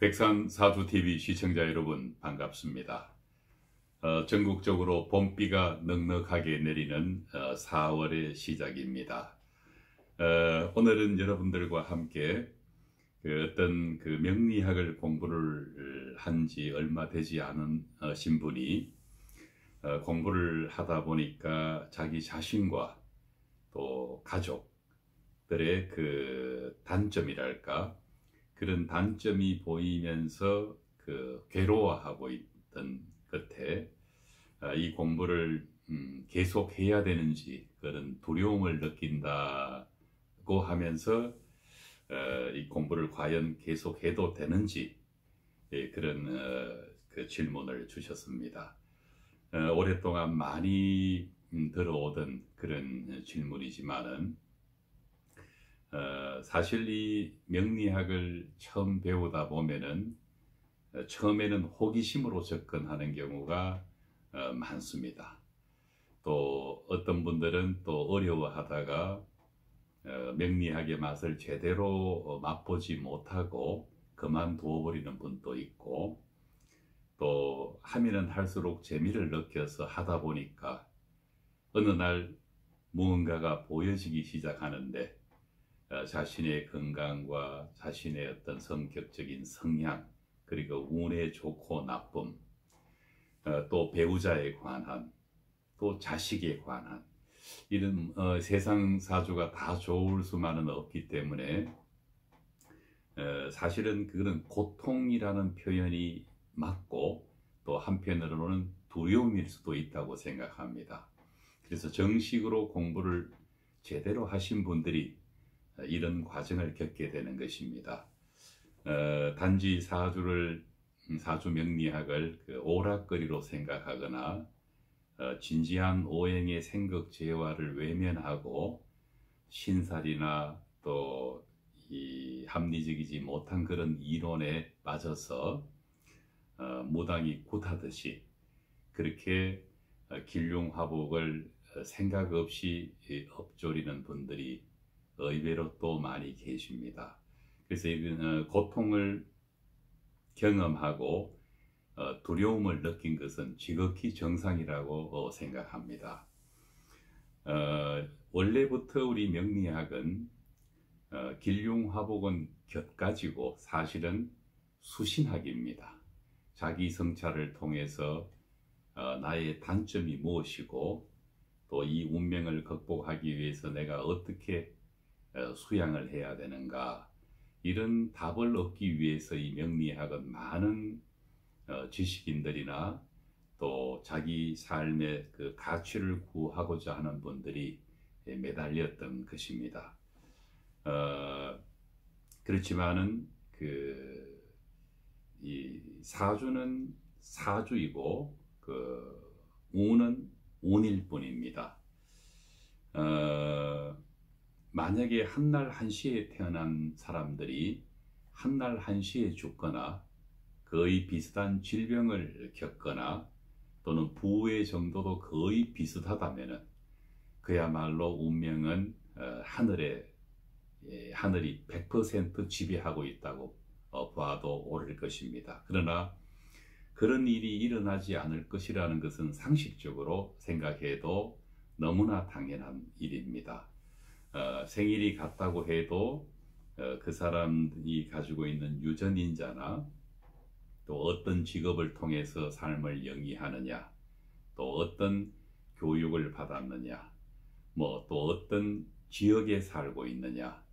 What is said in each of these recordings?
백산사주TV 시청자 여러분 반갑습니다. 전국적으로 봄비가 넉넉하게 내리는 4월의 시작입니다. 오늘은 여러분들과 함께 어떤 명리학을 공부를 한 지 얼마 되지 않은 신분이 공부를 하다 보니까 자기 자신과 또 가족들의 단점이랄까, 그런 단점이 보이면서 괴로워하고 있던 끝에 이 공부를 계속 해야 되는지 그런 두려움을 느낀다고 하면서 이 공부를 과연 계속 해도 되는지 그런 질문을 주셨습니다. 오랫동안 많이 들어오던 그런 질문이지만은 사실 이 명리학을 처음 배우다 보면은 처음에는 호기심으로 접근하는 경우가 많습니다. 또 어떤 분들은 또 어려워하다가 명리학의 맛을 제대로 맛보지 못하고 그만두어 버리는 분도 있고, 또 하면은 할수록 재미를 느껴서 하다 보니까 어느 날 무언가가 보여지기 시작하는데 자신의 건강과 자신의 어떤 성격적인 성향, 그리고 운의 좋고 나쁨, 또 배우자에 관한, 또 자식에 관한, 이런 세상 사주가 다 좋을 수만은 없기 때문에 사실은 그런 고통이라는 표현이 맞고, 또 한편으로는 두려움일 수도 있다고 생각합니다. 그래서 정식으로 공부를 제대로 하신 분들이 이런 과정을 겪게 되는 것입니다. 단지 사주 명리학을 오락거리로 생각하거나 진지한 오행의 생각 재화를 외면하고 신살이나 또 이 합리적이지 못한 그런 이론에 빠져서 무당이 굿하듯이 그렇게 길흉화복을 생각 없이 엎조리는 분들이 의외로 또 많이 계십니다. 그래서 고통을 경험하고 두려움을 느낀 것은 지극히 정상이라고 생각합니다. 원래부터 우리 명리학은 길흉화복은 곁가지고 사실은 수신학입니다. 자기 성찰을 통해서 나의 단점이 무엇이고, 또 이 운명을 극복하기 위해서 내가 어떻게 수양을 해야 되는가, 이런 답을 얻기 위해서 이 명리학은 많은 지식인들이나 또 자기 삶의 가치를 구하고자 하는 분들이 매달렸던 것입니다. 그렇지만은 이 사주는 사주이고 운은 운일 뿐입니다. 만약에 한날 한시에 태어난 사람들이 한날 한시에 죽거나 거의 비슷한 질병을 겪거나 또는 부의 정도도 거의 비슷하다면 그야말로 운명은 하늘이 100% 지배하고 있다고 봐도 옳을 것입니다. 그러나 그런 일이 일어나지 않을 것이라는 것은 상식적으로 생각해도 너무나 당연한 일입니다. 생일이 같다고 해도 그 사람이 가지고 있는 유전인자나 또 어떤 직업을 통해서 삶을 영위하느냐, 또 어떤 교육을 받았느냐, 또 어떤 지역에 살고 있느냐,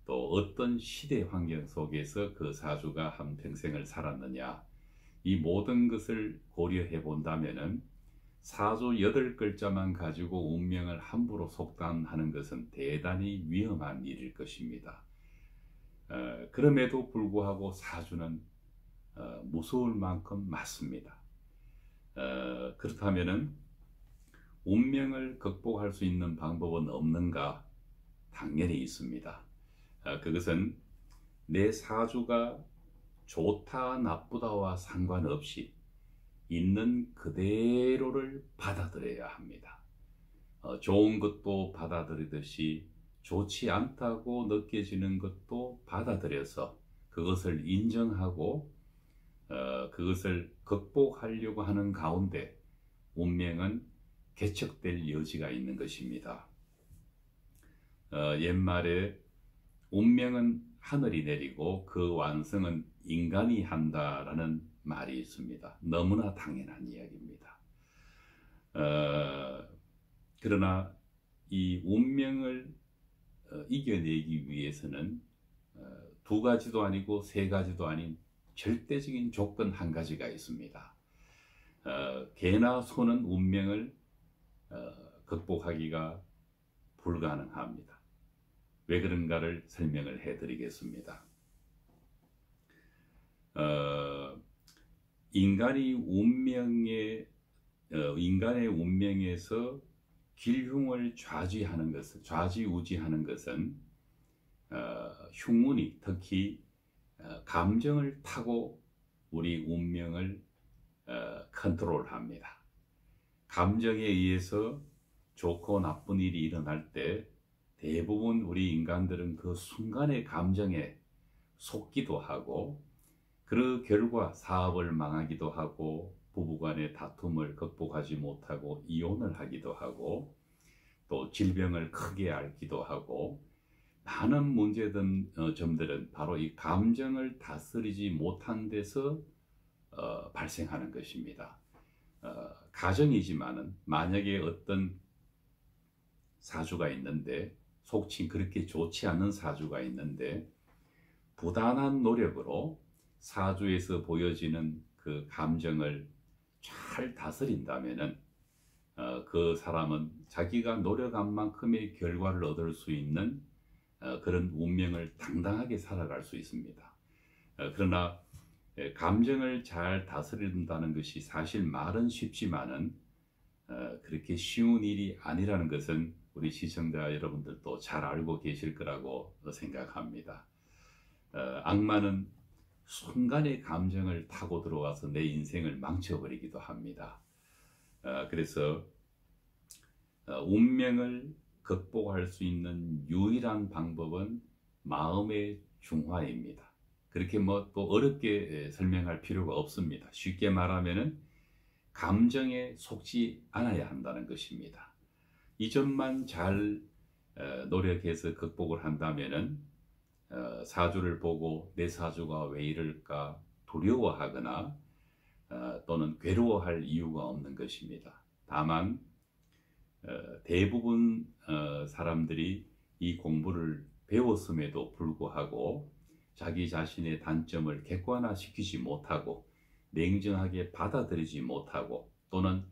또 어떤 시대 환경 속에서 그 사주가 한평생을 살았느냐, 이 모든 것을 고려해 본다면은 사주 8글자만 가지고 운명을 함부로 속단하는 것은 대단히 위험한 일일 것입니다. 그럼에도 불구하고 사주는 무서울 만큼 맞습니다. 그렇다면은 운명을 극복할 수 있는 방법은 없는가? 당연히 있습니다. 그것은 내 사주가 좋다 나쁘다와 상관없이 있는 그대로를 받아들여야 합니다. 좋은 것도 받아들이듯이 좋지 않다고 느껴지는 것도 받아들여서 그것을 인정하고 그것을 극복하려고 하는 가운데 운명은 개척될 여지가 있는 것입니다. 옛말에 운명은 하늘이 내리고 그 완성은 인간이 한다라는 말이 있습니다. 너무나 당연한 이야기입니다. 그러나 이 운명을 이겨내기 위해서는 두 가지도 아니고 세 가지도 아닌 절대적인 조건 한 가지가 있습니다. 개나 소는 운명을 극복하기가 불가능합니다. 왜 그런가를 설명을 해드리겠습니다. 인간의 운명에서 길흉을 좌지우지하는 것은 흉운이 특히 감정을 타고 우리 운명을 컨트롤합니다. 감정에 의해서 좋고 나쁜 일이 일어날 때 대부분 우리 인간들은 그 순간의 감정에 속기도 하고 그 결과 사업을 망하기도 하고 부부간의 다툼을 극복하지 못하고 이혼을 하기도 하고 또 질병을 크게 앓기도 하고 많은 문제든 점들은 바로 이 감정을 다스리지 못한 데서 발생하는 것입니다. 가정이지만은 만약에 어떤 사주가 있는데 속칭 그렇게 좋지 않은 사주가 있는데 부단한 노력으로 사주에서 보여지는 그 감정을 잘 다스린다면은 그 사람은 자기가 노력한 만큼의 결과를 얻을 수 있는 그런 운명을 당당하게 살아갈 수 있습니다. 그러나 감정을 잘 다스린다는 것이 사실 말은 쉽지만은 그렇게 쉬운 일이 아니라는 것은 우리 시청자 여러분들도 잘 알고 계실 거라고 생각합니다. 악마는 순간의 감정을 타고 들어와서 내 인생을 망쳐버리기도 합니다. 그래서 운명을 극복할 수 있는 유일한 방법은 마음의 중화입니다. 그렇게 또 어렵게 설명할 필요가 없습니다. 쉽게 말하면은 감정에 속지 않아야 한다는 것입니다. 이 점만 잘 노력해서 극복을 한다면은 사주를 보고 내 사주가 왜 이럴까 두려워하거나 또는 괴로워할 이유가 없는 것입니다. 다만 대부분 사람들이 이 공부를 배웠음에도 불구하고 자기 자신의 단점을 객관화시키지 못하고 냉정하게 받아들이지 못하고 또는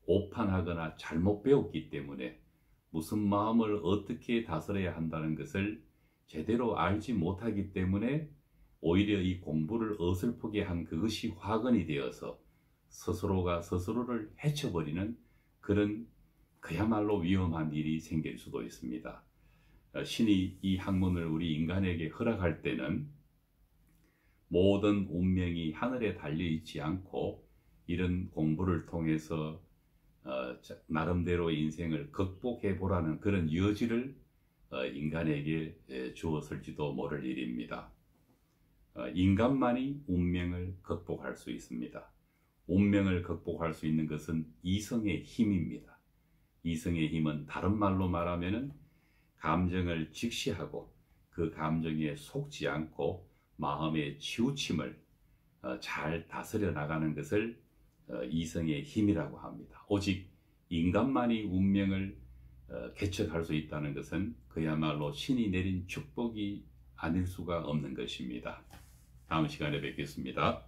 오판하거나 잘못 배웠기 때문에 무슨 마음을 어떻게 다스려야 한다는 것을 제대로 알지 못하기 때문에 오히려 이 공부를 어설프게 한 그것이 화근이 되어서 스스로가 스스로를 해쳐버리는 그런 그야말로 위험한 일이 생길 수도 있습니다. 신이 이 학문을 우리 인간에게 허락할 때는 모든 운명이 하늘에 달려있지 않고 이런 공부를 통해서 나름대로 인생을 극복해 보라는 그런 여지를 인간에게 주었을지도 모를 일입니다. 인간만이 운명을 극복할 수 있습니다. 운명을 극복할 수 있는 것은 이성의 힘입니다. 이성의 힘은 다른 말로 말하면 감정을 직시하고 그 감정에 속지 않고 마음의 치우침을 잘 다스려 나가는 것을 이성의 힘이라고 합니다. 오직 인간만이 운명을 개척할 수 있다는 것은 그야말로 신이 내린 축복이 아닐 수가 없는 것입니다. 다음 시간에 뵙겠습니다.